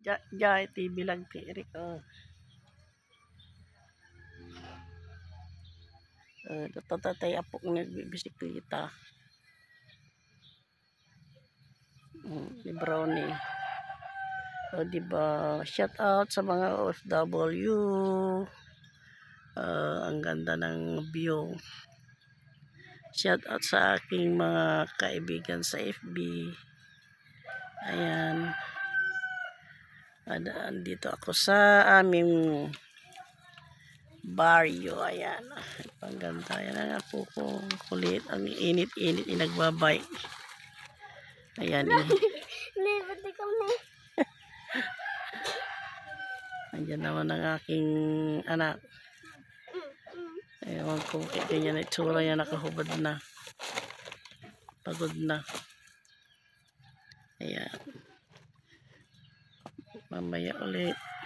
Jai TV lang tirik. Oh. Tatatay apok nagbibisikleta. Ni Brownie. O diba, shout out sa mga OFW. Ang ganda ng view. Shout out sa aking mga kaibigan sa FB. Ayan. Andito ako sa aming barrio. Ayan. Pangganda. Ayan ang ako kong kulit. Ang init-init inagbabay. Ayan. Ayan naman ang aking anak. Ewan ko ganyan na itsura niya, nakahubad na. Pagod na. Ayan. Mamaya ulit.